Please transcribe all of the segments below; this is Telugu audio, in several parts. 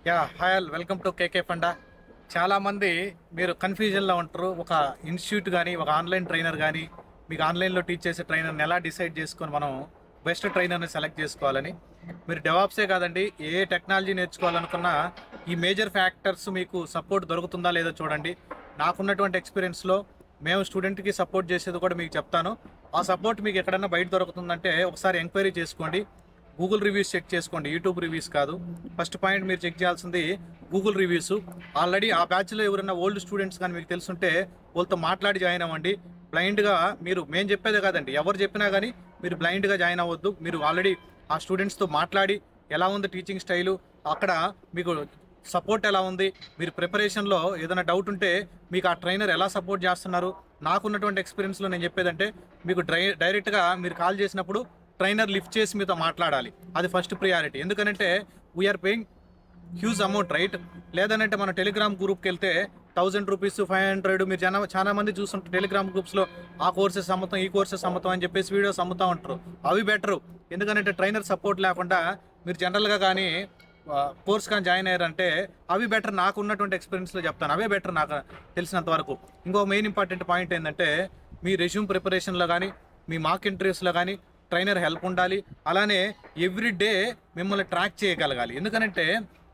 Hi all welcome to KK funda. చాలామంది మీరు కన్ఫ్యూజన్లో ఉంటారు. ఒక ఇన్స్టిట్యూట్ కానీ ఒక ఆన్లైన్ ట్రైనర్ కానీ మీకు ఆన్లైన్లో టీచ్ చేసే ట్రైనర్ని ఎలా డిసైడ్ చేసుకొని మనం బెస్ట్ ట్రైనర్ని సెలెక్ట్ చేసుకోవాలని. మీరు డెవాప్సే కాదండి, ఏ టెక్నాలజీ నేర్చుకోవాలనుకున్నా ఈ మేజర్ ఫ్యాక్టర్స్ మీకు సపోర్ట్ దొరుకుతుందా లేదో చూడండి. నాకున్నటువంటి ఎక్స్పీరియన్స్లో మేము స్టూడెంట్కి సపోర్ట్ చేసేది కూడా మీకు చెప్తాను. ఆ సపోర్ట్ మీకు ఎక్కడన్నా బయట దొరుకుతుందంటే ఒకసారి ఎంక్వైరీ చేసుకోండి. గూగుల్ రివ్యూస్ చెక్ చేసుకోండి, యూట్యూబ్ రివ్యూస్ కాదు. ఫస్ట్ పాయింట్ మీరు చెక్ చేయాల్సింది గూగుల్ రివ్యూస్. ఆల్రెడీ ఆ బ్యాచ్లో ఎవరైనా ఓల్డ్ స్టూడెంట్స్ కానీ మీకు తెలుసుంటే వాళ్ళతో మాట్లాడి జాయిన్ అవ్వండి. బ్లైండ్గా మేము చెప్పేదే కాదండి, ఎవరు చెప్పినా కానీ మీరు బ్లైండ్గా జాయిన్ అవ్వద్దు. మీరు ఆల్రెడీ ఆ స్టూడెంట్స్తో మాట్లాడి ఎలా ఉంది టీచింగ్ స్టైలు, అక్కడ మీకు సపోర్ట్ ఎలా ఉంది, మీరు ప్రిపరేషన్లో ఏదైనా డౌట్ ఉంటే మీకు ఆ ట్రైనర్ ఎలా సపోర్ట్ చేస్తున్నారు. నాకున్నటువంటి ఎక్స్పీరియన్స్లో నేను చెప్పేదంటే మీకు డైరెక్ట్గా మీరు కాల్ చేసినప్పుడు ట్రైనర్ లిఫ్ట్ చేసి మీతో మాట్లాడాలి. అది ఫస్ట్ ప్రియారిటీ. ఎందుకంటే we are paying huge amount, right? లేదనంటే మన టెలిగ్రామ్ గ్రూప్కి వెళ్తే 1000 రూపీస్ 500 మీరు చాలా మంది చూస్తుంటారు టెలిగ్రామ్ గ్రూప్స్లో. ఆ కోర్సెస్ అమ్ముతాం, ఈ కోర్సెస్ అమ్ముతాం అని చెప్పేసి వీడియోస్ అమ్ముతూ ఉంటారు. అవి బెటరు. ఎందుకంటే ట్రైనర్ సపోర్ట్ లేకుండా మీరు జనరల్గా కానీ కోర్స్ కానీ జాయిన్ అయ్యారంటే అవి బెటర్. నాకు ఉన్నటువంటి ఎక్స్పీరియన్స్లో చెప్తాను, అవే బెటర్ నాకు తెలిసినంత వరకు. ఇంకో మెయిన్ ఇంపార్టెంట్ పాయింట్ ఏంటంటే మీ రెజ్యూమ్ ప్రిపరేషన్లో కానీ మీ మాక్ ఇంటర్వ్యూస్లో కానీ ట్రైనర్ హెల్ప్ ఉండాలి. అలానే ఎవ్రీ డే మిమ్మల్ని ట్రాక్ చేయగలగాలి. ఎందుకంటే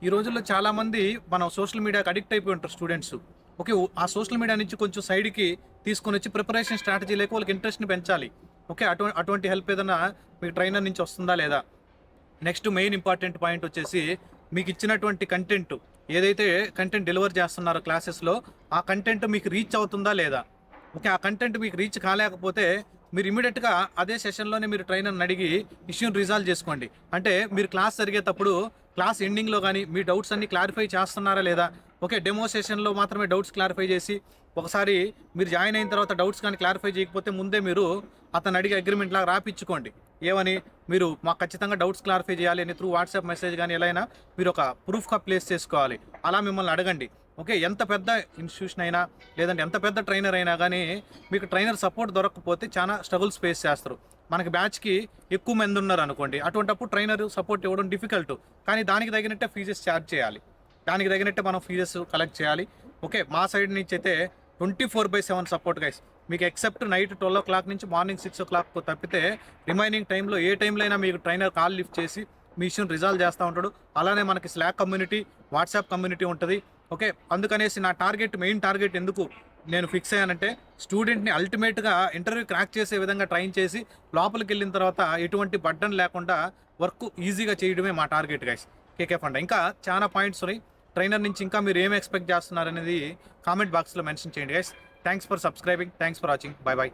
ఈ రోజుల్లో చాలామంది మనం సోషల్ మీడియాకి అడిక్ట్ అయిపోయి ఉంటారు స్టూడెంట్స్. ఓకే, ఆ సోషల్ మీడియా నుంచి కొంచెం సైడ్కి తీసుకొని వచ్చి ప్రిపరేషన్ స్ట్రాటజీ లేక వాళ్ళకి ఇంట్రెస్ట్ని పెంచాలి. ఓకే, అటువంటి హెల్ప్ ఏదైనా మీకు ట్రైనర్ నుంచి వస్తుందా లేదా. నెక్స్ట్ మెయిన్ ఇంపార్టెంట్ పాయింట్ వచ్చేసి మీకు ఇచ్చినటువంటి కంటెంట్, ఏదైతే కంటెంట్ డెలివర్ చేస్తున్నారో క్లాసెస్లో ఆ కంటెంట్ మీకు రీచ్ అవుతుందా లేదా. ఓకే, ఆ కంటెంట్ మీకు రీచ్ కాలేకపోతే మీరు ఇమీడియట్గా అదే సెషన్లోనే మీరు ట్రైనర్ని అడిగి ఇష్యూని రిజాల్వ్ చేసుకోండి. అంటే మీరు క్లాస్ జరిగేటప్పుడు క్లాస్ ఎండింగ్లో కానీ మీ డౌట్స్ అన్ని క్లారిఫై చేస్తున్నారా లేదా. ఓకే, డెమో సెషన్లో మాత్రమే డౌట్స్ క్లారిఫై చేసి ఒకసారి మీరు జాయిన్ అయిన తర్వాత డౌట్స్ కానీ క్లారిఫై చేయకపోతే ముందే మీరు అతను అడిగే అగ్రిమెంట్ లాగా రాపిచ్చుకోండి. ఏమని, మీరు మాకు ఖచ్చితంగా డౌట్స్ క్లారిఫై చేయాలి అని త్రూ వాట్సాప్ మెసేజ్ కానీ ఎలా అయినా మీరు ఒక ప్రూఫ్గా ప్లేస్ చేసుకోవాలి. అలా మిమ్మల్ని అడగండి. ఓకే, ఎంత పెద్ద ఇన్స్టిట్యూషన్ అయినా లేదంటే ఎంత పెద్ద ట్రైనర్ అయినా కానీ మీకు ట్రైనర్ సపోర్ట్ దొరకకపోతే చాలా స్ట్రగుల్స్ ఫేస్ చేస్తారు. మనకి బ్యాచ్కి ఎక్కువ మంది ఉన్నారు అనుకోండి, అటువంటిప్పుడు ట్రైనర్ సపోర్ట్ ఇవ్వడం డిఫికల్ట్. కానీ దానికి తగినట్టే ఫీజెస్ ఛార్జ్ చేయాలి, దానికి తగినట్టే మనం ఫీజెస్ కలెక్ట్ చేయాలి. ఓకే, మా సైడ్ నుంచి అయితే 24/7 సపోర్ట్ గైస్. మీకు ఎక్సెప్ట్ నైట్ 12 o'clock నుంచి మార్నింగ్ 6 o'clock తప్పితే రిమైనింగ్ టైంలో ఏ టైంలో అయినా మీకు ట్రైనర్ కాల్ లిఫ్ట్ చేసి మీ ఇష్యూని రిజాల్వ్ చేస్తూ ఉంటాడు. అలానే మనకి స్లాక్ కమ్యూనిటీ, వాట్సాప్ కమ్యూనిటీ ఉంటుంది. ఓకే, అందుకనేసి నా మెయిన్ టార్గెట్ ఎందుకు నేను ఫిక్స్ అయ్యానంటే స్టూడెంట్ని అల్టిమేట్గా ఇంటర్వ్యూ క్రాక్ చేసే విధంగా ట్రైన్ చేసి లోపలికి వెళ్ళిన తర్వాత ఎటువంటి బర్డన్ లేకుండా వర్క్ ఈజీగా చేయడమే మా టార్గెట్ గైస్ కేకే ఫండ్. ఇంకా చాలా పాయింట్స్ ఉన్నాయి ట్రైనర్ నుంచి. ఇంకా మీరు ఏం ఎక్స్పెక్ట్ చేస్తున్నారు అనేది కామెంట్ బాక్స్లో మెన్షన్ చేయండి guys. Thanks for subscribing, thanks for watching, by by.